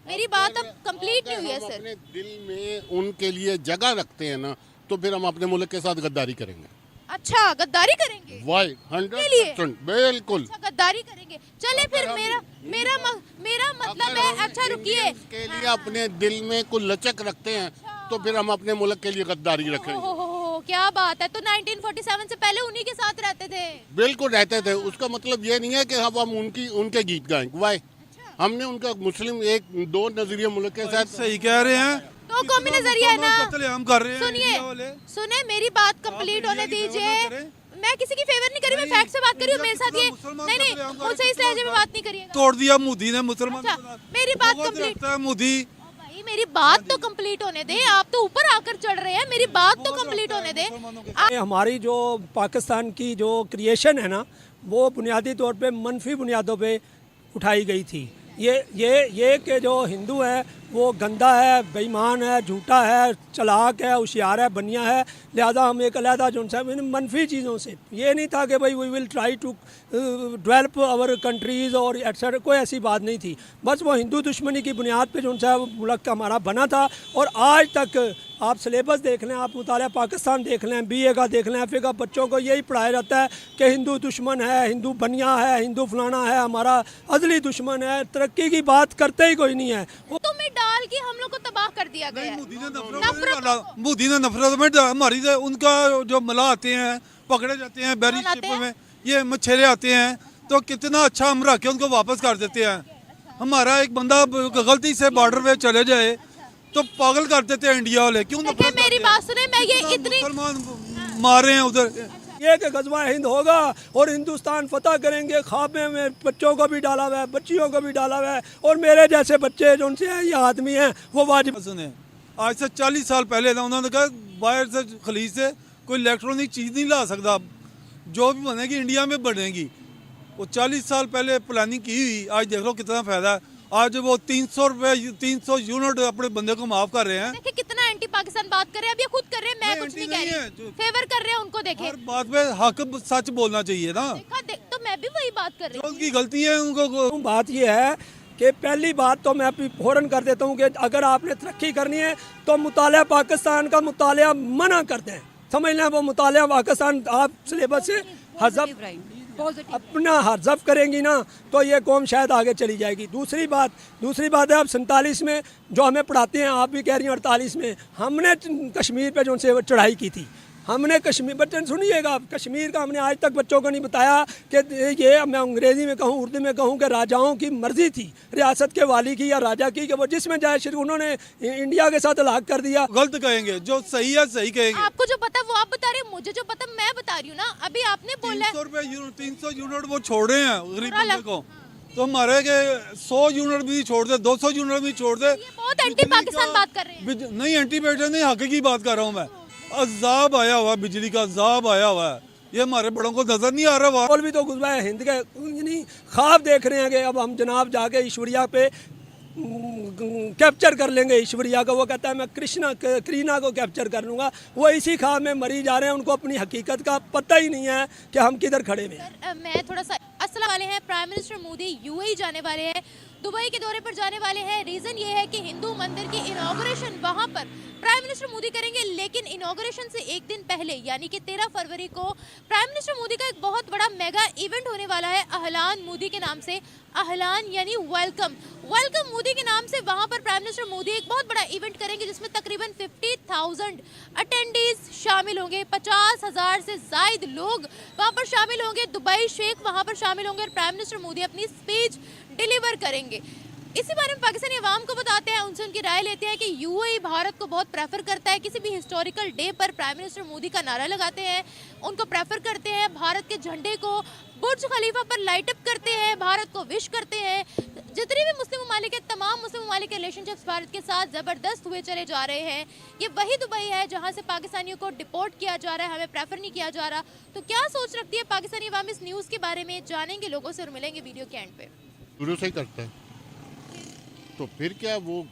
मेरी बात अब कंप्लीट नहीं हुई है हम सर। अपने दिल में उनके लिए जगह रखते हैं ना, तो फिर हम अपने मुल्क के साथ गद्दारी करेंगे। अच्छा गद्दारी करेंगे वाई के लिए? 100% बिल्कुल। अच्छा गद्दारी करेंगे। चले फिर अगर हम- मेरा मतलब अगर है, हम अच्छा रुकिए। इंडियंस के लिए अपने दिल में कोई लचक रखते हैं, तो फिर हम अपने मुल्क के लिए गद्दारी रखेंगे। हो क्या बात है। तो 1947 से पहले उन्हीं के साथ रहते थे। बिल्कुल रहते थे। उसका मतलब ये नहीं है कि हम उनके गीत गाएं। वाई हमने उनका मुस्लिम एक दो नजरिया मुल्क के साथ सही कह रहे हैं। तो कौमी नजरिया है ना। कत्लेआम कर रहे हैं सुनिए इंडिया वाले। सुने मेरी बात कंप्लीट होने इंडिया की दीजिए। फेवर ना करें। मैं किसी की फेवर नहीं करी, मैं फैक्ट से बात कर रही हूँ। मेरे साथ ये मुसलमान नहीं नहीं कत्लेआम कर मुझसे इस लहजे में बात नहीं करिएगा। तोड़ दिया मोदी ने मुसलमान। अच्छा, मेरी बात complete- है मोदी। भाई मेरी बात तो कंप्लीट होने दे। आप तो ऊपर आकर चढ़ रहे हैं, मेरी बात तो कंप्लीट होने दे। ये हमारी जो पाकिस्तान की जो क्रिएशन है ना, वो बुनियादी तौर पे मनफी बुनियादों पे उठाई गई थी। ये कि जो हिंदू है वो गंदा है, बेईमान है, झूठा है, चालाक है, होशियार है, बनिया है, लिहाजा हम एक अलहदा जो मनफी चीज़ों से, ये नहीं था कि भाई we will try to develop our countries और एक्सेट्रा, कोई ऐसी बात नहीं थी। बस वो हिंदू दुश्मनी की बुनियाद पे जो सा मुल्क हमारा बना था। और आज तक आप सिलेबस देख लें, आप मुताला पाकिस्तान देख लें, BA का देख लें, FA का, बच्चों को यही पढ़ाया जाता है कि हिंदू दुश्मन है, हिंदू बनिया है, हिंदू फलाना है, हमारा अजली दुश्मन है, तरक्की की बात करते ही कोई नहीं है। तो में डाल के हम लोग को तबाह कर दिया गया है। मोदी ने नफरत नफरत में मोदी ने नफरत में हमारी उनका जो मला आते हैं, पकड़े जाते हैं बैरी कौन आते शिप हैं? में, ये मछेरे आते हैं, तो कितना अच्छा हम रख के उनको वापस कर देते हैं। हमारा एक बंदा गलती से बॉर्डर पे चले जाए तो पागल कर देते हैं इंडिया वाले। क्यों देखिए नफरत मेरी करते बात हैं? सुने, मैं ये इतना इतनी मुसलमान मारे हैं उधर। ये कि गजवा हिंद होगा और हिंदुस्तान फतह करेंगे, ख्वाबे में बच्चों को भी डाला हुआ है, बच्चियों को भी डाला हुआ है, और मेरे जैसे बच्चे जो उनसे ये आदमी हैं वो वाजिब। सुने, आज से 40 साल पहले था, उन्होंने कहा बाहर से खलीज से कोई इलेक्ट्रॉनिक चीज़ नहीं ला सकता, जो भी बनेगी इंडिया में बनेगी। वो 40 साल पहले प्लानिंग की हुई, आज देख लो कितना फ़ायदा है। आज वो 300 रुपये 300 यूनिट अपने बंदे को माफ़ कर रहे हैं। देखिए कितना एंटी पाकिस्तान बात कर रहे हैं। अब ये खुद कर रहे हैं, मैं नहीं, कुछ नहीं एंटी कह नहीं है, रही। जो- फेवर कर रहे हैं उनको। देखे हर बात में हक सच बोलना चाहिए ना। तो मैं भी वही बात कर रही जो हूँ। उनकी गलती है उनको बात ये है कि पहली बात तो मैं अभी फ़ौरन कर देता हूँ कि अगर आपने तरक्की करनी है तो मुताला पाकिस्तान का मुताला मना कर दें। समझ लें, वो मुताला पाकिस्तान आप सिलेबस से हज़फ अपना हज़फ करेंगी ना तो ये कौम शायद आगे चली जाएगी। दूसरी बात है, अब 47 में जो हमें पढ़ाते हैं, आप भी कह रही हैं 48 में, हमने कश्मीर पे जो उनसे चढ़ाई की थी, हमने कश्मीर, बच्चे सुनिएगा, कश्मीर का हमने आज तक बच्चों को नहीं बताया कि ये, मैं अंग्रेज़ी में कहूँ, उर्दू में कहूँ, कि राजाओं की मर्ज़ी थी, रियासत के वाली की या राजा की, कि वो जिसमें जाए सिर्फ उन्होंने इंडिया के साथ अलग कर दिया। गलत कहेंगे, जो सही है सही कहेंगे। आपको जो पता वो आप बता रहे हैं, मुझे जो पता मैं बता रही हूँ ना। अभी आपने बोला है 300 रुपये 300 यूनिट वो छोड़ रहे हैं गरीब पूरा बंदे को, तो हमारे के 100 यूनिट भी छोड़ दे, 200 यूनिट भी छोड़ दे। ये बहुत एंटी पाकिस्तान बात कर रहे हैं। नहीं, एंटी पाकिस्तान नहीं, हक की बात कर रहा हूँ मैं। अजाब आया हुआ, बिजली का अजाब आया हुआ है, ये हमारे बड़ों को नजर नहीं आ रहा। वहाँ और भी तो गुजरा है हिंद के, यानी ख्वाब देख रहे हैं कि अब हम जनाब जाके ईश्वरिया पे कैप्चर कर लेंगे ईश्वरिया को। वो कहता है मैं करीना को कैप्चर कर लूँगा। वो इसी ख्वाब में मरी जा रहे हैं, उनको अपनी हकीकत का पता ही नहीं है कि हम किधर खड़े हुए हैं। मैं थोड़ा सा अस्सलाम वाले हैं। प्राइम मिनिस्टर मोदी UAE जाने वाले हैं, दुबई के दौरे पर जाने वाले हैं। रीज़न ये है कि हिंदू मंदिर की इनॉग्रेशन वहाँ पर प्राइम मिनिस्टर मोदी करेंगे। लेकिन इनॉग्रेशन से एक दिन पहले यानी कि 13 फरवरी को प्राइम मिनिस्टर मोदी का एक बहुत बड़ा मेगा इवेंट होने वाला है, अहलान मोदी के नाम से। अहलान यानी वेलकम मोदी के नाम से वहाँ पर प्राइम मिनिस्टर मोदी एक बहुत बड़ा इवेंट करेंगे, जिसमें तकरीबन 50,000 अटेंडीज शामिल होंगे। 50,000 से ज़ायद लोग वहाँ पर शामिल होंगे। दुबई शेख वहाँ पर शामिल होंगे और प्राइम मिनिस्टर मोदी अपनी स्पीच डिलीवर करेंगे। इसी बारे में पाकिस्तानी अवाम को बताते हैं, उनसे उनकी राय लेते हैं कि UAE भारत को बहुत प्रेफर करता है। किसी भी हिस्टोरिकल डे पर प्राइम मिनिस्टर मोदी का नारा लगाते हैं, उनको प्रेफर करते हैं, भारत के झंडे को बुर्ज खलीफा पर लाइट अप करते हैं, भारत को विश करते हैं। जितने भी मुस्लिम ममालिक है, तमाम मुस्लिम ममालिक के रिलेशनशिप्स भारत के साथ ज़बरदस्त हुए चले जा रहे हैं। ये वही दुबई है जहाँ से पाकिस्तानियों को डिपोर्ट किया जा रहा है, हमें प्रेफर नहीं किया जा रहा। तो क्या सोच रखती है पाकिस्तानी अवाम इस न्यूज़ के बारे में? जानेंगे लोगों से और मिलेंगे वीडियो के एंड पे। शुरू से ही करता है, तो फिर क्या वो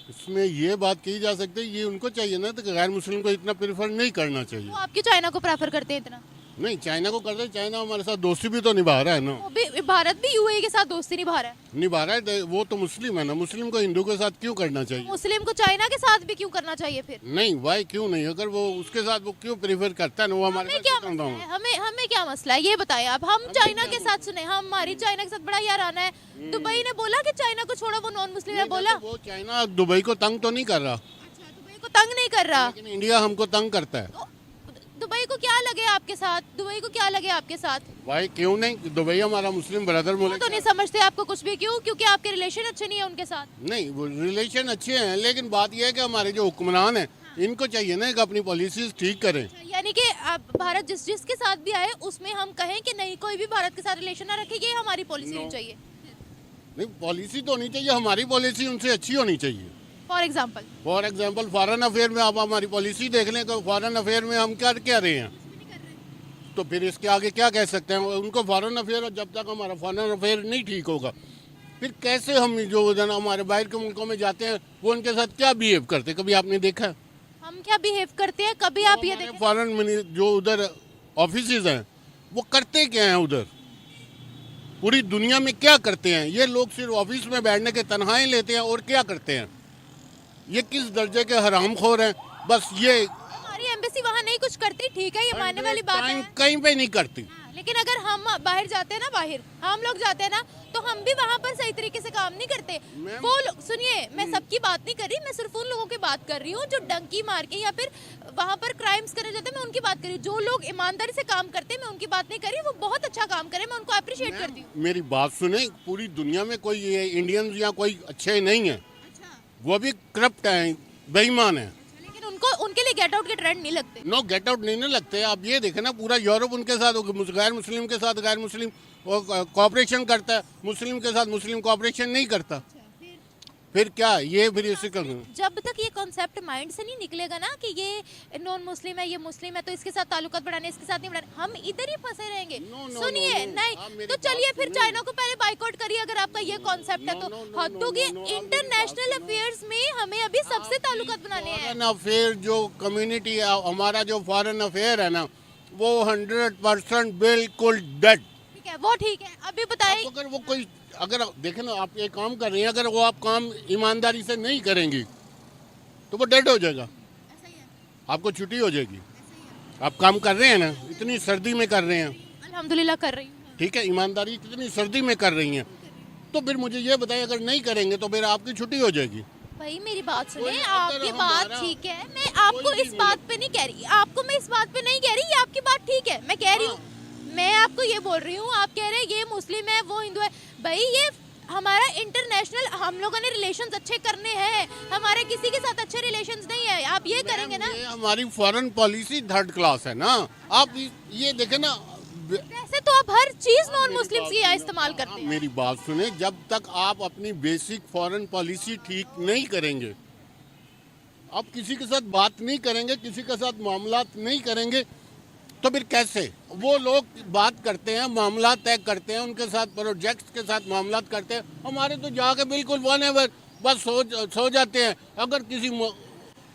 इसमें ये बात कही जा सकती है, ये उनको चाहिए ना, तो गैर मुस्लिम को इतना प्रेफर नहीं करना चाहिए। तो आपकी चाइना को प्रेफर करते हैं इतना? नहीं, चाइना को कर दे, चाइना हमारे साथ दोस्ती भी तो निभा रहा है ना। वो भी भारत भी यूएई के साथ दोस्ती निभा रहा है। निभा रहा है, वो तो मुस्लिम है ना, मुस्लिम को हिंदू के साथ क्यों करना चाहिए? मुस्लिम को चाइना के साथ भी क्यों करना चाहिए फिर? नहीं भाई, क्यों नहीं? अगर वो उसके साथ वो क्यों प्रेफर करता है ना, वो हमारे हमें साथ क्या क्यों मसला करता है? हूँ? हमें क्या मसला है ये बताएं आप। हम चाइना के साथ सुने, हमारी चाइना के साथ बड़ा याराना है। दुबई ने बोला कि चाइना को छोड़ो, वो नॉन मुस्लिम है, बोला। वो चाइना दुबई को तंग तो नहीं कर रहा, अच्छा, दुबई को तंग नहीं कर रहा। लेकिन इंडिया हमको तंग करता है। तो दुबई को क्या लगे आपके साथ? दुबई को क्या लगे आपके साथ? भाई क्यों नहीं, दुबई हमारा मुस्लिम ब्रदर वो मुल्क तो नहीं है। समझते आपको कुछ भी। क्यों? क्योंकि आपके रिलेशन अच्छे नहीं है उनके साथ। नहीं, वो रिलेशन अच्छे हैं, लेकिन बात यह है कि हमारे जो हुक्मरान हैं, इनको चाहिए ना कि अपनी पॉलिसीज ठीक करें। यानी कि आप भारत जिसके साथ भी आए उसमें हम कहें कि नहीं, कोई भी भारत के साथ रिलेशन ना रखे, ये हमारी पॉलिसी होनी चाहिए। नहीं, पॉलिसी तो होनी चाहिए, हमारी पॉलिसी उनसे अच्छी होनी चाहिए। For example for example foreign affair में आप हमारी पॉलिसी देख लें तो फॉरेन अफेयर में हम कर क्या रहे हैं, तो फिर इसके आगे क्या कह सकते हैं? उनको फॉरेन अफेयर, जब तक हमारा फॉरेन अफेयर नहीं ठीक होगा, फिर कैसे हम जो जना हमारे बाहर के मुल्कों में जाते हैं, वो उनके साथ क्या बिहेव करते हैं? कभी आपने देखा है? हम क्या बिहेव करते हैं? कभी आप ये देखें। फॉरेन जो उधर ऑफिसेज हैं, वो करते क्या हैं उधर? पूरी दुनिया में क्या करते हैं ये लोग? सिर्फ ऑफिस में बैठने के तनख्वाहें लेते हैं और क्या करते हैं? ये किस दर्जे के हरामखोर हैं? बस ये हमारी एम्बेसी वहाँ नहीं कुछ करती, ठीक है, ये मानने वाली बात है। कहीं पे नहीं करती। हाँ, लेकिन अगर हम बाहर जाते हैं ना, बाहर हम लोग जाते हैं ना, तो हम भी वहाँ पर सही तरीके से काम नहीं करते। वो सुनिए, मैं सबकी बात नहीं कर रही, मैं सिर्फ उन लोगों की बात कर रही हूँ जो डंकी मार के या फिर वहाँ पर क्राइम्स करने जाते हैं, मैं उनकी बात कर रही हूँ। जो लोग ईमानदारी से काम करते हैं, मैं उनकी बात नहीं कर रही, वो बहुत अच्छा काम करे, मैं उनको अप्रिशिएट करती हूँ। मेरी बात सुने, पूरी दुनिया में कोई ये इंडियंस या कोई अच्छे नहीं है, वो भी करप्ट हैं, बेईमान है। लेकिन उनको उनके लिए गेट आउट के ट्रेंड नहीं लगते। नो, गेट आउट नहीं ना लगते। आप ये देखें ना, पूरा यूरोप उनके साथ, गैर मुस्लिम के साथ गैर मुस्लिम कोऑपरेशन करता है, मुस्लिम के साथ मुस्लिम कोऑपरेशन नहीं करता। फिर क्या ये फिर इसे कर जब तक ये कॉन्सेप्ट माइंड से नहीं निकलेगा ना कि ये नॉन मुस्लिम है, ये मुस्लिम है, तो इसके साथ ताल्लुकात बढ़ाने, इसके साथ नहीं बढ़ाने, हम इधर ही फंसे रहेंगे। सुनिए, नहीं तो चलिए फिर चाइना को पहले बाइकआउट करिए अगर आपका ये कॉन्सेप्ट है तो। हदों के इंटरनेशनल अफेयर्स में हमें अभी सबसे ताल्लुकात बनाने हैं। फॉरेन अफेयर जो कम्युनिटी है हमारा, जो फॉरेन अफेयर है ना, वो 100% बिल्कुल डेड। ठीक है, वो ठीक है। अभी बताइए, अगर वो कोई, अगर देखें ना, आप ये काम कर रही हैं, अगर वो आप काम ईमानदारी से नहीं करेंगी तो वो डेड हो जाएगा, आपको छुट्टी हो जाएगी। आप काम कर रहे हैं ना, इतनी सर्दी में कर रहे हैं, अल्हम्दुलिल्लाह कर रही हूँ। ठीक है, ईमानदारी इतनी सर्दी में कर रही हैं, तो फिर मुझे ये बताइए, अगर नहीं करेंगे तो फिर आपकी छुट्टी हो जाएगी। भाई मेरी बात सुने, कोई आपकी अगर बात हमारा- ठीक है, मैं आपको कोई इस भी बात पे नहीं कह रही, आपको मैं इस बात पे नहीं कह रही, ये आपकी बात ठीक है, मैं कह रही हूँ, मैं आपको ये बोल रही हूँ, आप कह रहे हैं ये मुस्लिम है, वो हिंदू है। भाई ये हमारा इंटरनेशनल, हम लोगों ने रिलेशंस अच्छे करने हैं, हमारे किसी के साथ अच्छे रिलेशंस नहीं है। आप ये करेंगे ना, ये हमारी फॉरेन पॉलिसी थर्ड क्लास है ना। आप ये देखें ना, वैसे तो आप हर चीज नॉन मुस्लिम्स की यहाँ इस्तेमाल करते हैं। मेरी बात सुने, जब तक आप अपनी बेसिक फॉरेन पॉलिसी ठीक नहीं करेंगे, आप किसी के साथ बात नहीं करेंगे, किसी के साथ मामलात नहीं करेंगे, तो फिर कैसे? वो लोग बात करते हैं, मामला तय करते हैं, उनके साथ प्रोजेक्ट्स के साथ मामलात करते हैं, हमारे तो जाके बिल्कुल 1 आवर बस सो जाते हैं। अगर किसी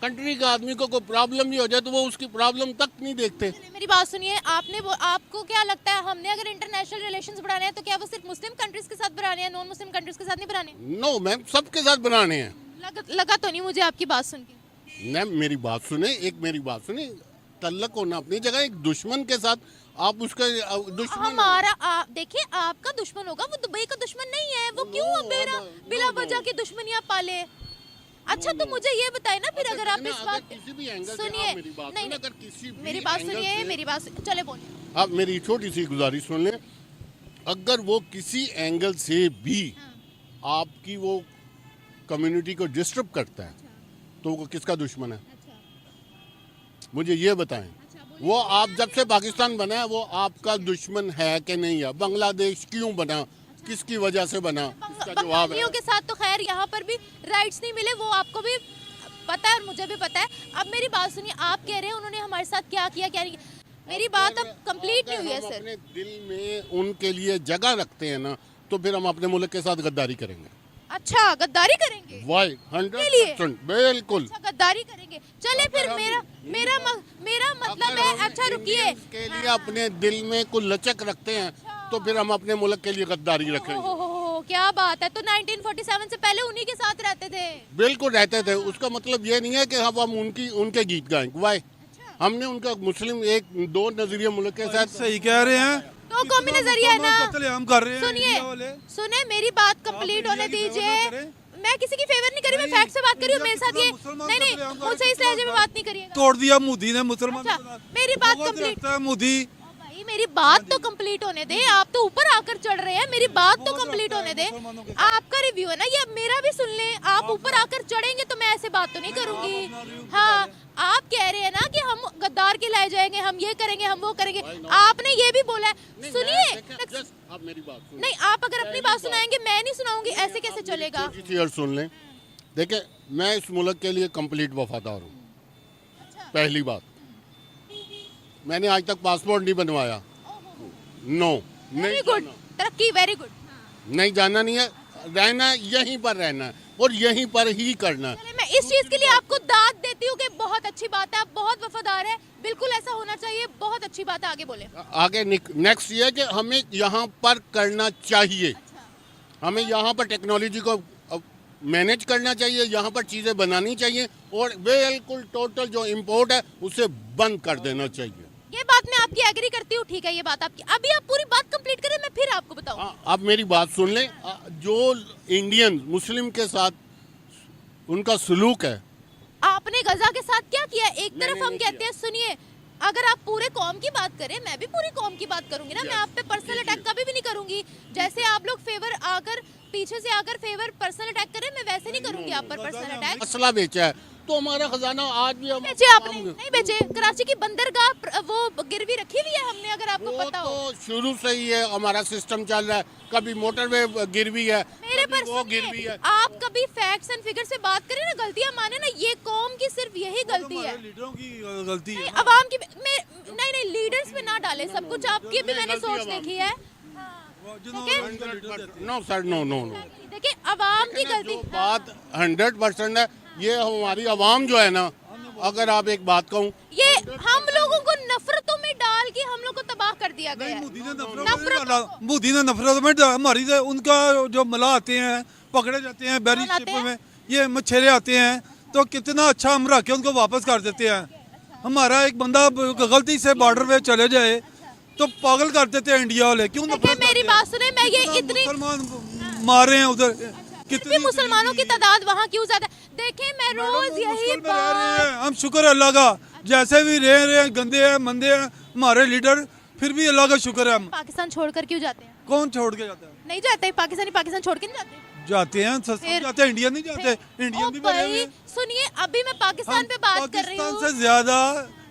कंट्री का आदमी को कोई प्रॉब्लम नहीं हो जाए तो वो उसकी प्रॉब्लम तक नहीं देखते। मेरी बात सुनिए, आपको क्या लगता है, हमने अगर इंटरनेशनल रिलेशंस बढ़ाने हैं तो क्या वो सिर्फ मुस्लिम कंट्रीज के साथ बढ़ाने हैं, नॉन मुस्लिम कंट्रीज के साथ नहीं बढ़ाने? नो मैम, सबके साथ बनाने हैं। लगा तो नहीं मुझे आपकी बात सुन के। मैम मेरी बात सुने, मेरी बात सुने, तल्लक होना अपनी जगह, एक दुश्मन के साथ आप उसका दुश्मन। हमारा देखिए, आपका दुश्मन होगा, वो दुबई का दुश्मन नहीं है, वो क्यों बिला वजह की दुश्मनियां पाले? अच्छा, तो मुझे ये बताए ना फिर, अगर आप इस बात किसी भी एंगल से सुनिए, आप मेरी बात नहीं सुने, अगर किसी भी मेरी बात एंगल सुनिए, से- मेरी बात चले बोलिए। आप मेरी छोटी सी गुजारिश सुन लें, अगर वो किसी एंगल से भी आपकी वो कम्युनिटी को डिस्टर्ब करता है तो वो किसका दुश्मन है? मुझे ये बताएं। वो आप जब से पाकिस्तान बना है वो आपका दुश्मन है कि नहीं है? बांग्लादेश क्यों बना, किसकी वजह से बना, इसका जवाब है। बंगालियों के साथ तो खैर यहाँ पर भी राइट्स नहीं मिले, वो आपको भी पता है और मुझे भी पता है। अब मेरी बात सुनिए, आप कह रहे हैं उन्होंने हमारे साथ क्या किया क्या नहीं, मेरी बात अब कंप्लीट नहीं हुई है हम सर। अपने दिल में उनके लिए जगह रखते हैं ना, तो फिर हम अपने मुल्क के साथ गद्दारी करेंगे। अच्छा गद्दारी करेंगे, वाई के लिए? 100% बिल्कुल। अच्छा गद्दारी करेंगे। चले फिर मेरा मतलब अगर है, हम अच्छा रुकिए, इंडियंस के लिए अपने दिल में कुछ लचक रखते हैं तो फिर हम अपने मुल्क के लिए गद्दारी रखेंगे। हो क्या बात है। तो 1947 से पहले उन्हीं के साथ रहते थे। बिल्कुल रहते थे। उसका मतलब ये नहीं है कि हम उनके गीत गाएं। वाई हमने उनका मुस्लिम एक दो नजरिए मुल्क के साथ सही कह रहे हैं। तो कौमी नजरिया है ना। कत्लेआम कर रहे हैं सुनिए इंडिया वाले। सुने मेरी बात कंप्लीट होने इंडिया की दीजिए। फेवर ना करें। मैं किसी की फेवर नहीं करी, मैं फैक्ट से बात कर रही हूँ। मेरे साथ ये मुसलमान नहीं कत्लेआम कर मुझसे इस रहे हैं। लहजे में बात नहीं करिएगा। तोड़ दिया मोदी ने मुसलमान। अच्छा, मेरी बात कंप्लीट। मोदी भाई मेरी बात तो कंप्लीट होने दे। आप तो ऊपर आकर चढ़ रहे हैं, मेरी बात तो कंप्लीट होने दे। आपका रिव्यू है ना ये, मेरा भी सुन लें। आप ऊपर आकर चढ़ेंगे तो मैं ऐसे बात तो नहीं करूंगी। हाँ आप कह रहे हैं ना कि हम गद्दार कहलाए जाएंगे, हम ये करेंगे, हम वो करेंगे। आपने ये भी बोला है। सुनिए आप मेरी बात सुनिए। नहीं, आप अगर अपनी बात सुनाएंगे मैं नहीं सुनाऊंगी, ऐसे कैसे चलेगा। छोटी सी और सुन लें। देखिए मैं इस मुल्क के लिए कंप्लीट वफादार हूँ। पहली बात, मैंने आज तक पासपोर्ट नहीं बनवाया। नो वेरी नहीं गुड, जाना। तरक्की वेरी गुड। नहीं जाना नहीं है, रहना है, यहीं पर रहना है और यहीं पर ही करना है। चले मैं इस चीज के लिए आपको दाद देती हूँ कि बहुत अच्छी बात है, आप बहुत वफादार है। बिल्कुल ऐसा होना चाहिए, बहुत अच्छी बात है। आगे बोले। आगे नेक्स्ट ये है कि हमें यहाँ पर करना चाहिए। हमें यहाँ पर टेक्नोलॉजी को मैनेज करना चाहिए, यहाँ पर चीज़ें बनानी चाहिए और बिल्कुल टोटल जो इम्पोर्ट है उसे बंद कर देना चाहिए। ये बात मैं आपकी एग्री करती हूँ, ठीक है ये बात आपकी। अभी आप पूरी बात कंप्लीट करें, मैं फिर आपको बताऊँ। हाँ, आप मेरी बात सुन लें। जो इंडियन मुस्लिम के साथ उनका सलूक है, आपने गजा के साथ क्या किया? एक तरफ मैंने हम नहीं कहते किया। हैं, सुनिए अगर आप पूरे कौम की बात करें, मैं भी पूरी कौम की बात करूंगी ना। मैं आप पे पर्सनल अटैक कभी भी नहीं करूंगी। जैसे आप लोग फेवर आकर पीछे से आकर फेवर पर्सनल अटैक करें, मैं वैसे नहीं करूंगी आप पर पर्सनल अटैक। असला बेचा है तो हमारा खजाना आज भी हम बेचे आपने? नहीं बेचे। कराची की बंदरगाह वो गिरवी रखी हुई है हमने, अगर आपको वो पता हो। तो शुरू से ही है हमारा सिस्टम चल रहा है। कभी मोटरवे गिरवी है, मेरे पर कभी वो गिरवी सुनिए, है। आप कभी फैक्ट्स एंड फिगर से बात करें ना, गलतियां माने ना। ये कौम की सिर्फ यही गलती है। लीडरों की गलती है। अवाम की नहीं लीडर्स पे ना डाले सब कुछ। आपकी भी मैंने सोच देखी है। No sir, no no no. देखिए अवाम की गलती। जो बात 100% है, ये हमारी आवाम जो है ना, अगर आप एक बात कहूँ, ये हम लोगों को नफरतों में डाल के हम लोग को तबाह कर दिया गया है। मोदी ने नफरत में हमारी उनका जो मला आते हैं, पकड़े जाते हैं बैरी आते शिप हैं? में, ये मछेरे आते हैं तो कितना अच्छा हम रख के उनको वापस कर देते हैं। हमारा एक बंदा गलती से बॉर्डर पे चले जाए तो पागल कर देते हैं इंडिया वाले। क्यों देखिए नफरत मेरी करते बात हैं? सुने, मैं ये कितना इतनी मुसलमान मारे हैं उधर। भी मुसलमानों की तादाद वहाँ क्यों ज्यादा है? देखिए मैं रोज यही मुश्किल में रह रहे बात। हैं। हम शुक्र है अल्लाह का, जैसे भी रह रहे हैं, गंदे हैं मंदे हैं हमारे लीडर, फिर भी अल्लाह का शुक्र है। हम पाकिस्तान छोड़कर क्यों जाते हैं? कौन छोड़ के जाता है? नहीं जाते पाकिस्तान छोड़ के नहीं जाते। जाते हैं, सब फिर- जाते हैं, इंडियन नहीं जाते। इंडियन भी बने हुए भाई हैं। सुनिए, अभी मैं पाकिस्तान पे बात कर रही पाकिस्तान हूँ। से ज्यादा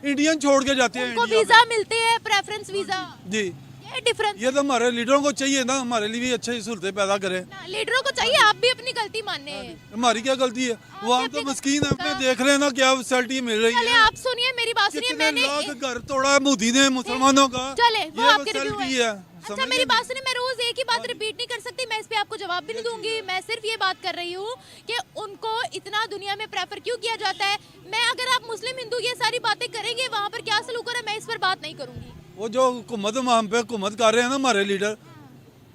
इंडियन छोड़ के जाते हैं उनको इंडिया वीजा मिलते हैं, प्रेफरेंस वीजा। में। जी, ये डिफरेंस। ये तो हमारे लीडरों को चाहिए ना, हमारे लिए भी अच्छी सहूलतें पैदा करें। लीडरों को चाहिए आप भी अपनी गलती मानने। हमारी क्या गलती है? वो हम तो अपनी मस्कीन है, गलती अपने का- देख रहे हैं ना क्या फैसिलिटी मिल रही चले है। आप सुनिए मेरी बात सुनिए। कितने मैंने लाख घर तोड़ा है मोदी ने मुसलमानों का। चले वो ये आपके रिव्यू फैसिलिटी है। है। अच्छा समझ मेरी गए? बात सुनिए, मैं रोज एक ही बात रिपीट नहीं कर सकती। मैं इस पे आपको जवाब भी नहीं दूंगी। मैं सिर्फ ये बात कर रही हूँ कि उनको इतना दुनिया में प्रेफर क्यों किया जाता है। मैं अगर आप मुस्लिम हिंदू ये सारी बातें करेंगे, वहाँ पर क्या सलूक है, मैं इस पर बात नहीं करूंगी। वो जो हुकूमत हम पे हुकूमत कर रहे हैं ना हमारे लीडर,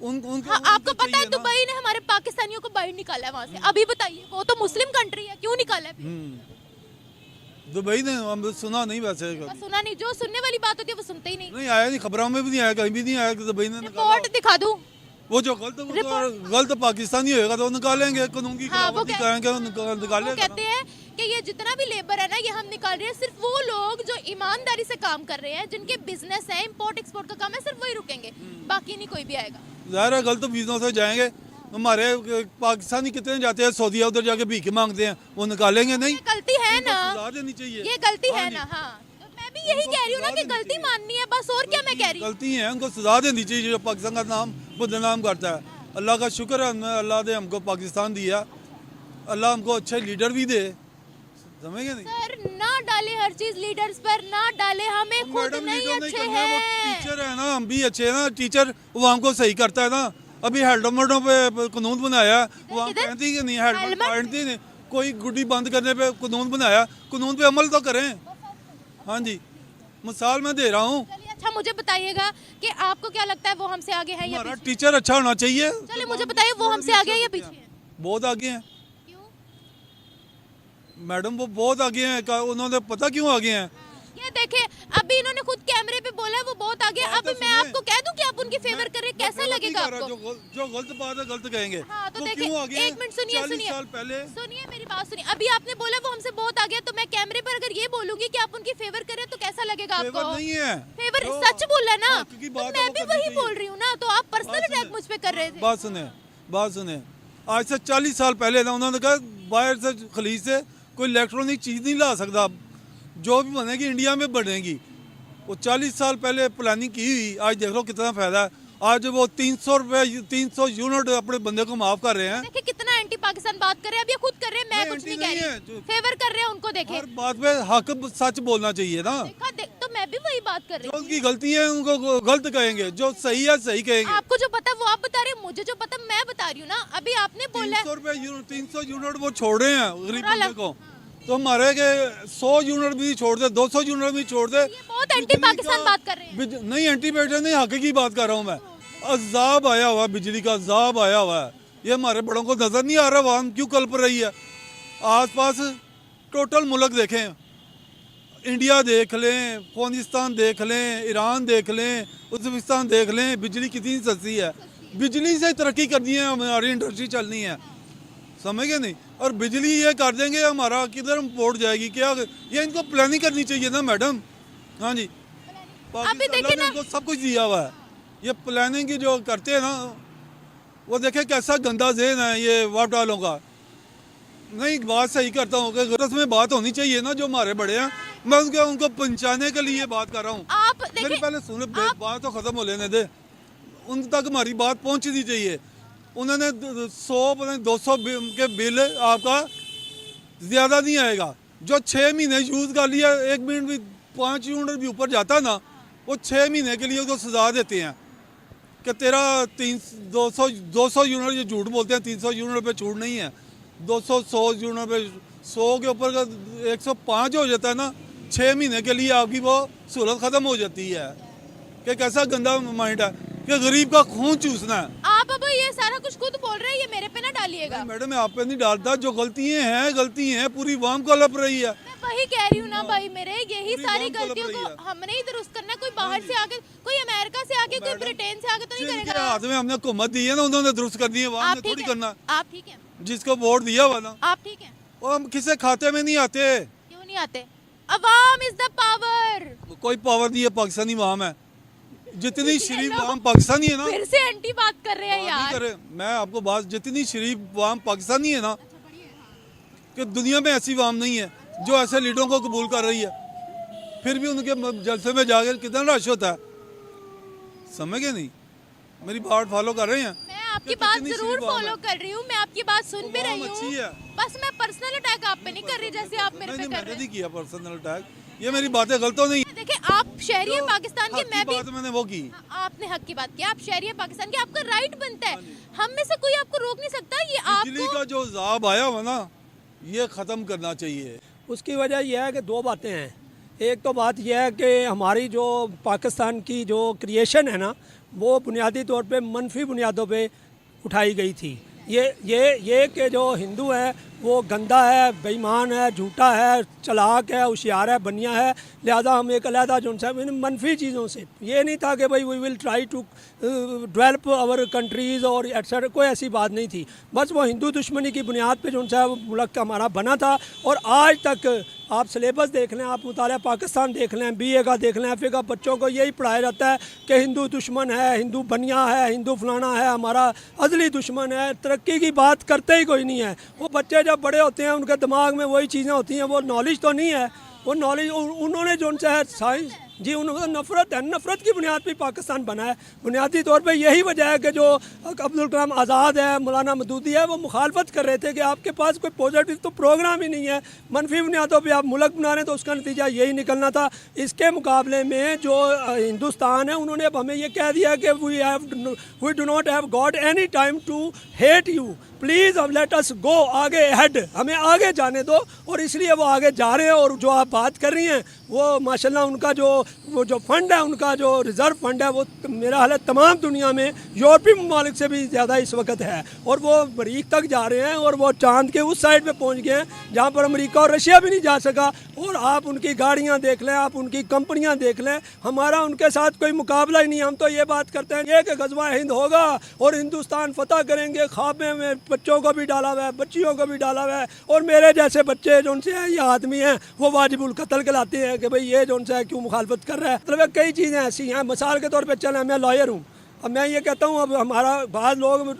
उनको हाँ, आपको उनको पता है चाहिए ना। दुबई ने हमारे पाकिस्तानियों को बाहर निकाला है वहाँ से। अभी बताइए, वो तो मुस्लिम कंट्री है, क्यों निकाला है फिर? दुबई ने हम सुना नहीं वैसे कभी। बस सुना नहीं, जो सुनने वाली बात होती है वो सुनते ही नहीं। नहीं आया, नहीं खबरों में भी नहीं आया, कहीं भी नहीं आया कि दुबई ने निकाला। रिपोर्ट दिखा दूं? वो जो गलत पाकिस्तानी होएगा तो निकालेंगे, कानून की हाँ, वो खिलाफवर्जी कह- करेंगे तो वो निकालेगा। कहते हैं कि ये जितना भी लेबर है ना, ये हम निकाल रहे हैं। सिर्फ वो लोग जो ईमानदारी से काम कर रहे हैं, जिनके बिजनेस है, इंपोर्ट एक्सपोर्ट का काम है, सिर्फ वही रुकेंगे, बाकी नहीं कोई भी आएगा। ज़ाहिर है गलत बिजनेस से जाएंगे। हमारे पाकिस्तानी कितने जाते हैं सऊदीया, उधर जाके भीख मांगते हैं, वो निकालेंगे नहीं? ये गलती है इनको ना, सजा देनी चाहिए। ये गलती हाँ है जी। ना। हाँ तो मैं भी यही कह रही हूँ ना कि सजा गलती देनी माननी है बस, और क्या मैं कह रही हूँ। गलती है, उनको सजा देनी चाहिए जो पाकिस्तान का नाम बदनाम करता है। अल्लाह का शुक्र है, अल्लाह ने हमको पाकिस्तान दिया, अल्लाह हमको अच्छे लीडर भी दे, समझेंगे नहीं? सर ना डाले हर चीज लीडर्स पर, ना डाले, हमें खुद मैडम नहीं लीडर नहीं अच्छे करना, वो हैं। टीचर है ना, हम भी अच्छे हैं ना। टीचर वो हमको सही करता है ना, अभी हेलमेटों पे कानून बनाया, वहाँ किधर? पहनती कि नहीं हेलमेट हेलमेट? पहनती नहीं, कोई गुड्डी बंद करने पे कानून बनाया, कानून पे अमल तो करें। हाँ जी, मिसाल मैं दे रहा हूँ, चलिए अच्छा मुझे बताइएगा कि आपको क्या लगता है वो हमसे आगे है या हमारा पीछे? टीचर अच्छा होना चाहिए। चलिए मुझे बताइए वो हमसे आगे है या पीछे है? बहुत आगे हैं क्यों? मैडम, वो बहुत आगे हैं। उन्होंने पता क्यों आगे हैं? ये देखिए अभी इन्होंने खुद कैमरे पे बोला है वो बहुत आगे है। बात अभी तो मैं सुनिए। आपको कह दूं कि आप उनकी फेवर कर रहे हैं, कैसा गलत नहीं लगेगा कह रहा, आपको? जो गलत बात है गलत कहेंगे। हाँ तो वो देखिए क्यों आगे हैं? एक मिनट सुनिए 40 सुनिए साल पहले सुनिए मेरी बात सुनिए। अभी आपने बोला वो हमसे बहुत आगे है, तो मैं कैमरे पर अगर ये बोलूंगी कि आप उनकी फेवर करें तो कैसा लगेगा आपको? फेवर नहीं है। फेवर जो सच बोल रहा है ना, हक की तो बात है मैं वो भी करनी वही चाहिए। बोल रही हूँ ना, तो आप पर्सनल बात अटैक सुने। मुझ पे कर रहे थे। बात सुने, आज से 40 साल पहले ना उन्होंने कहा बाहर से खलीज से कोई इलेक्ट्रॉनिक चीज़ नहीं ला सकता, जो भी बनेगी इंडिया में बनेगी। वो 40 साल पहले प्लानिंग की हुई, आज देख लो कितना फायदा है। आज वो 300 रुपये 300 यूनिट अपने बंदे को माफ कर रहे हैं। देखिए कितना एंटी पाकिस्तान बात कर रहे हैं, अब ये खुद कर रहे हैं, मैं नहीं, कुछ नहीं anti कह नहीं रही। है, जो- फेवर कर रहे हैं उनको देखे। हर बात में हक सच बोलना चाहिए ना। देखा तो मैं भी वही बात कर रही जो हूँ। उनकी गलती है उनको गलत कहेंगे, जो सही है सही कहेंगे। आपको जो पता है वो आप बता रहे हैं, मुझे जो पता है मैं बता रही हूँ ना। अभी आपने बोला है 300 रुपये 300 यूनिट वो छोड़ रहे हैं गरीब बुरा बंदे लग- को, तो हमारे के 100 यूनिट भी छोड़ दे, 200 यूनिट भी छोड़ दे। ये बहुत एंटी बिजली पाकिस्तान का- बात कर रहे हैं। नहीं एंटी पाकिस्तान नहीं, हक की बात कर रहा हूँ मैं। अजाब आया हुआ है, बिजली का अजाब आया हुआ है। ये हमारे बड़ों को नजर नहीं आ रहा, वहाँ क्यों कल्प रही है? आसपास टोटल मुल्क देखें, इंडिया देख लें, अफगानिस्तान देख लें, ईरान देख लें, उज़्बेकिस्तान देख लें, बिजली कितनी सस्ती है। बिजली से तरक्की करनी है, हमारी इंडस्ट्री चलनी है, समझ गए नहीं? और बिजली ये कर देंगे हमारा किधर पोर्ट जाएगी क्या? ये इनको प्लानिंग करनी चाहिए ना मैडम। हाँ जी, देखिए अल्लाह ने ना- इनको सब कुछ दिया हुआ है। ये प्लानिंग की जो करते हैं ना, वो देखे कैसा गंदा ज़हन है ये वोट वालों का। नहीं, बात सही करता हूँ कि गलत में बात होनी चाहिए ना, जो हमारे बड़े हैं, मैं उनको पहुँचाने के लिए बात कर रहा हूँ। आप मेरी देखिए पहले सुने, बात तो खत्म हो लेने दे, उन तक हमारी बात पहुंचनी चाहिए। उन्होंने 200 के बिल आपका ज़्यादा नहीं आएगा। जो 6 महीने यूज़ कर लिया, 1 मिनट भी 5 यूनिट भी ऊपर जाता ना, वो 6 महीने के लिए उसको सजा देते हैं कि तेरा 200 यूनिट, ये झूठ बोलते हैं, 300 यूनिट पे छूट नहीं है, 100 यूनिट पे 100 के ऊपर का 105 हो जाता है ना, 6 महीने के लिए आपकी वो सहूलत ख़त्म हो जाती है। कि कैसा गंदा माइंड है कि गरीब का खून चूसना है। आप अब ये सारा कुछ खुद बोल रहे हैं, ये मेरे पे ना डालिएगा। मैडम मैं आप पे नहीं डालता, जो गलती हैं पूरी वाम को लप रही है। मैं वही कह रही हूँ ना भाई, मेरे यही पूरी सारी वाम को लग गलतियों रही को हमने ही दुरुस्त करना है। कोई बाहर से आके, कोई अमेरिका से आके, कोई ब्रिटेन से आके तो नहीं जिनके करेगा। हाथ में हमने हुकूमत दी है ना, उन्होंने दुरुस्त करनी है, वाम आप ने ठीक थोड़ी है, करना। आप ठीक है, जिसको वोट दिया हुआ ना, आप ठीक है। वो हम किसी खाते में नहीं आते। क्यों नहीं आते? अवाम इज द पावर। कोई पावर नहीं है, पाकिस्तानी वाम है। जितनी शरीफ वाम पाकिस्तानी है ना, फिर से एंटी बात कर रहे हैं बात नहीं यार। करे, मैं आपको बात, जितनी शरीफ वाम पाकिस्तानी है ना, कि दुनिया में ऐसी वाम नहीं है जो ऐसे लीडरों को कबूल कर रही है। फिर भी उनके जलसे में जाकर कितना रश होता है, समझ गए नहीं? मेरी बात फॉलो कर रहे हैं? मैं आपकी कि बात कितनी जरूर शरीफ वाम फॉलो है। कर रही हूँ, मैं आपकी बात सुन भी वाम रही अच्छी हूँ। है। बस मैं पर्सनल अटैक आप पे नहीं कर रही जैसे आप मेरे नहीं पे नहीं, कर मैंने रहे नहीं हैं। किया पर्सनल अटैक, ये मेरी बातें गलत तो नहीं। देखिए आप शहरी हैं पाकिस्तान के, हक मैं की भी। बात मैंने वो की। आपने हक की बात की, आप शहरी हैं पाकिस्तान के, आपका राइट बनता है। हम में से कोई आपको रोक नहीं सकता। ये बिजली आपको का जो अजाब आया हुआ ना, ये ख़त्म करना चाहिए। उसकी वजह यह है कि दो बातें हैं। एक तो बात यह है कि हमारी जो पाकिस्तान की जो क्रिएशन है ना, वो बुनियादी तौर पे मनफी बुनियादों पे उठाई गई थी। ये कि जो हिंदू है वो गंदा है, बेईमान है, झूठा है, चालाक है, होशियार है, बनिया है, लिहाजा हम एक अलहदा जो मनफी चीज़ों से, ये नहीं था कि भाई we will try to develop our countries और एक्सेट्रा, कोई ऐसी बात नहीं थी। बस वो हिंदू दुश्मनी की बुनियाद पे जो है मुल्क हमारा बना था। और आज तक आप सिलेबस देख लें, आप मुताला पाकिस्तान देख लें, BA का देख लें, FA का, बच्चों को यही पढ़ाया जाता है कि हिंदू दुश्मन है, हिंदू बनिया है, हिंदू फलाना है, हमारा अजली दुश्मन है। तरक्की की बात करते ही कोई नहीं है। वो बच्चे जब बड़े होते हैं उनके दिमाग में वही चीज़ें होती हैं, वो नॉलेज तो नहीं है। वो नॉलेज उन्होंने जो है साइंस जी उनको नफरत है, नफरत की बुनियाद पर पाकिस्तान बना है। बुनियादी तौर पर यही वजह है कि जो अब्दुल कलाम आज़ाद है, मौलाना मदूदी है, वो मुखालफत कर रहे थे कि आपके पास कोई पॉजिटिव तो प्रोग्राम ही नहीं है, मनफी बुनियादों पर आप मुल्क बना रहे हैं, तो उसका नतीजा यही निकलना था। इसके मुकाबले में जो हिंदुस्तान है, उन्होंने अब हमें ये कह दिया कि we do not have got any time to hate you, please अब let us go ahead, हमें आगे जाने दो। और इसलिए वो आगे जा रहे हैं। और जो आप बात कर रही हैं वो माशाल्लाह उनका जो फंड है, उनका जो रिज़र्व फंड है, वो मेरा हाल है तमाम दुनिया में यूरोपीय ममालिक से भी ज़्यादा इस वक्त है। और वो मरीख तक जा रहे हैं और वो चांद के उस साइड पे पहुंच गए हैं जहां पर अमेरिका और रशिया भी नहीं जा सका। और आप उनकी गाड़ियां देख लें, आप उनकी कंपनियां देख लें, हमारा उनके साथ कोई मुकाबला ही नहीं। हम तो ये बात करते हैं ये कि गज़वा हिंद होगा और हिंदुस्तान फतह करेंगे, ख्वाब में बच्चों को भी डाला हुआ है, बच्चियों को भी डाला हुआ है। और मेरे जैसे बच्चे जो उनसे ये आदमी हैं वो वाजिबुल कत्ल कहलाते हैं कि भाई ये जो उनसे है क्यों मुखालफत कर रहा है। मतलब कई चीज़ें ऐसी हैं। मिसाल के तौर पे चलें, मैं लॉयर हूँ, अब मैं ये कहता हूँ, अब हमारा बाद लोग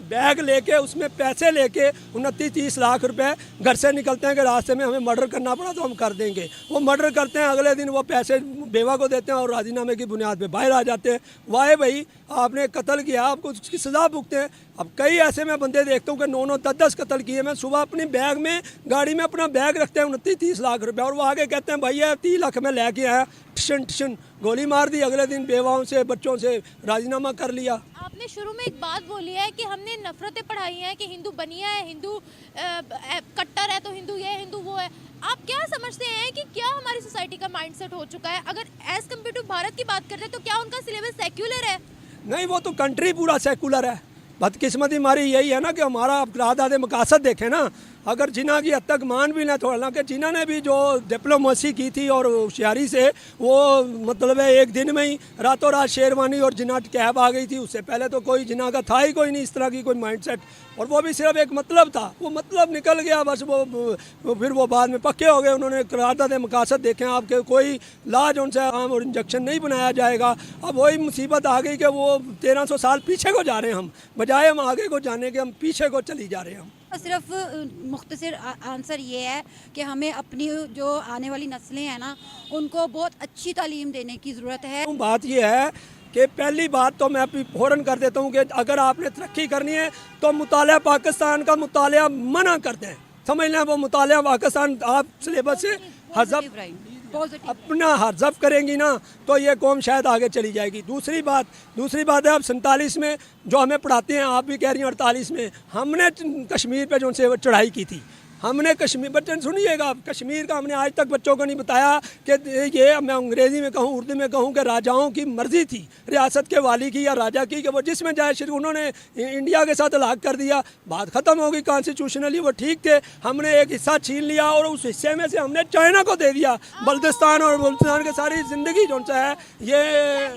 बैग लेके उसमें पैसे लेके 29-30 लाख रुपए घर से निकलते हैं कि रास्ते में हमें मर्डर करना पड़ा तो हम कर देंगे। वो मर्डर करते हैं, अगले दिन वो पैसे बेवा को देते हैं और राजीनामे की बुनियाद पे बाहर आ जाते हैं। वाह भाई, आपने कत्ल किया, आपको उसकी सज़ा भुगते हैं। अब कई ऐसे मैं बंदे देखता हूँ कि 9-9, 10-10 कत्ल किए। मैं सुबह अपनी बैग में, गाड़ी में अपना बैग रखते हैं 29-30 लाख रुपए, और वो आगे कहते हैं भैया 30 लाख में लेके आया, टशन गोली मार दी, अगले दिन बेवाओं से बच्चों से राजीनामा कर लिया। आपने शुरू में एक बात बोली है कि हमने नफरतें पढ़ाई हैं कि हिंदू बनिया है, हिंदू कट्टर है तो हिंदू ये है, हिंदू वो है। आप क्या समझते हैं कि क्या हमारी सोसाइटी का माइंडसेट हो चुका है? अगर एज कम्पेयर टू भारत की बात करते हैं तो क्या उनका सिलेबस सेक्युलर है? नहीं, वो तो कंट्री पूरा सेकुलर है। बदकिस्मती हमारी यही है ना कि हमारा दादे मकासद देखें ना, अगर जिना की हद तक मान भी लें तो, हालांकि जिना ने भी जो डिप्लोमेसी की थी और होशियारी से, वो मतलब है एक दिन में ही रातों रात शेरवानी और जिना कैब आ गई थी। उससे पहले तो कोई जिना का था ही कोई नहीं इस तरह की कोई माइंडसेट, और वो भी सिर्फ एक मतलब था, वो मतलब निकल गया बस। वो फिर वो बाद में पक्के हो गए, उन्होंने करारदाद मकासद देखें आपके, कोई लाज उनसे आम और इंजेक्शन नहीं बनाया जाएगा। अब वही मुसीबत आ गई कि वो 1300 साल पीछे को जा रहे हैं हम, बजाय हम आगे को जाने के हम पीछे को चली जा रहे हैं हम। सिर्फ मुख्तसर आंसर ये है कि हमें अपनी जो आने वाली नस्लें हैं ना, उनको बहुत अच्छी तालीम देने की ज़रूरत है। बात ये है कि पहली बात तो मैं अभी फ़ौरन कर देता हूँ कि अगर आपने तरक्की करनी है तो मुताला पाकिस्तान का मुताला मना कर दें। समझ लें, वो मुताला पाकिस्तान आप सिलेबस से हज़फ अपना हज़फ करेंगी ना तो ये कौम शायद आगे चली जाएगी। दूसरी बात है, अब 47 में जो हमें पढ़ाते हैं, आप भी कह रही हैं 48 में, हमने कश्मीर पे जो उनसे चढ़ाई की थी, हमने कश्मीर, बच्चन सुनिएगा, कश्मीर का हमने आज तक बच्चों को नहीं बताया कि ये, मैं अंग्रेज़ी में कहूँ, उर्दू में कहूँ, कि राजाओं की मर्ज़ी थी, रियासत के वाली की या राजा की, कि वो जिसमें जाए शुरू, उन्होंने इंडिया के साथ अलग कर दिया, बात ख़त्म हो गई। कॉन्स्टिट्यूशनली वो ठीक थे, हमने एक हिस्सा छीन लिया और उस हिस्से में से हमने चाइना को दे दिया। बल्तिस्तान और बल्तिस्तान की सारी ज़िंदगी जो है ये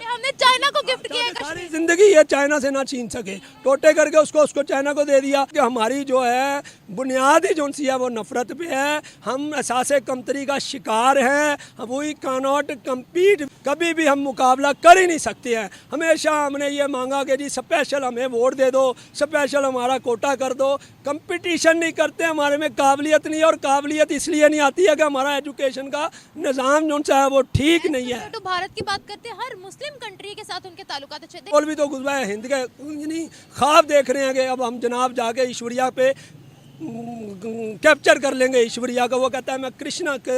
हमने चाइना को गिफ्ट किया है। सारी ज़िंदगी ये चाइना से ना छीन सके, टोटे करके उसको चाइना को दे दिया। कि हमारी जो है बुनियादी जो है वो नफरत पे है, हम एहसास कमतरी का शिकार हैं। वी कैन नॉट कम्पीट, कभी भी हम मुकाबला कर ही नहीं सकते हैं। हमेशा हमने ये मांगा कि जी स्पेशल हमें वोट दे दो, स्पेशल हमारा कोटा कर दो। कंपटीशन नहीं करते, हमारे में काबिलियत नहीं है, और काबिलियत इसलिए नहीं आती है कि हमारा एजुकेशन का निज़ाम जो है वो ठीक नहीं है। तो भारत की बात करते हैं, हर मुस्लिम कंट्री के साथ उनके ताल्लुकात अच्छे थे। और भी तो गुजरा है, हिंद के नहीं ख्वाब देख रहे हैं कि अब हम जनाब जाके ईश्वरिया पे कैप्चर कर लेंगे ईश्वरिया को। वो कहता है मैं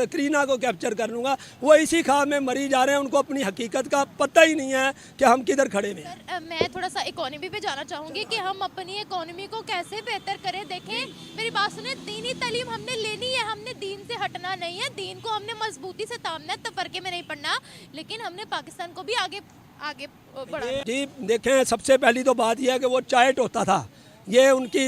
करीना को कैप्चर कर लूँगा। वो इसी ख्वाब में मरी जा रहे हैं, उनको अपनी हकीकत का पता ही नहीं है कि हम किधर खड़े हुए हैं। मैं थोड़ा सा इकोनॉमी पे जाना चाहूँगी कि हम अपनी इकोनॉमी को कैसे बेहतर करें। देखें, मेरी बात सुने, दीनी तालीम हमने लेनी है, हमने दीन से हटना नहीं है, दीन को हमने मजबूती से तामना है, तफरके में नहीं पड़ना, लेकिन हमने पाकिस्तान को भी आगे बढ़ाना। जी देखें, सबसे पहली तो बात यह है कि वो चाइट होता था, ये उनकी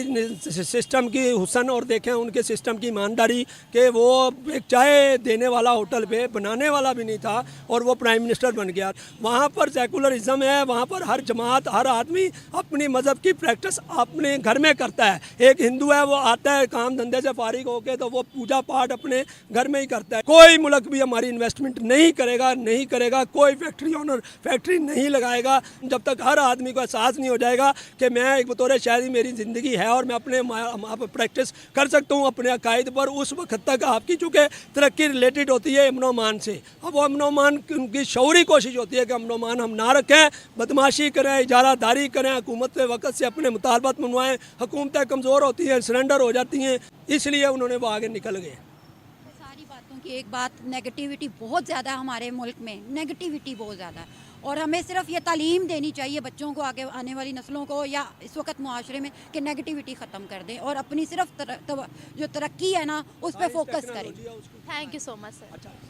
सिस्टम की हुसन, और देखें उनके सिस्टम की ईमानदारी कि वो एक चाय देने वाला होटल पे बनाने वाला भी नहीं था और वो प्राइम मिनिस्टर बन गया। वहाँ पर सेकुलरिज्म है, वहाँ पर हर जमात, हर आदमी अपनी मज़हब की प्रैक्टिस अपने घर में करता है। एक हिंदू है, वो आता है काम धंधे से फारिग होके तो वो पूजा पाठ अपने घर में ही करता है। कोई मुल्क भी हमारी इन्वेस्टमेंट नहीं करेगा, कोई फैक्ट्री ओनर फैक्ट्री नहीं लगाएगा जब तक हर आदमी को एहसास नहीं हो जाएगा कि मैं एक बतौर शहरी मेरी मेरी ज़िंदगी है और मैं अपने आप प्रैक्टिस कर सकता हूँ अपने अकायद पर, उस वक्त तक आपकी चूँकि तरक्की रिलेटेड होती है अमन अमान से। अब वो अमन अमान की शौरी कोशिश होती है कि अमन अमान हम ना रखें, बदमाशी करें, इजारादारी करें, हुकूमत के वक्त से अपने मुतालबात मनवाएं, हुकूमतें कमज़ोर होती हैं, सरेंडर हो जाती हैं, इसलिए उन्होंने वो आगे निकल गए। सारी बातों की एक बात, नेगेटिविटी बहुत ज़्यादा है हमारे मुल्क में, नेगेटिविटी बहुत ज़्यादा है और हमें सिर्फ ये तालीम देनी चाहिए बच्चों को, आगे आने वाली नस्लों को या इस वक्त मुआशरे में, कि नेगेटिविटी ख़त्म कर दें और अपनी सिर्फ जो तरक्की है ना उस पर फोकस करें। Thank you so much sir.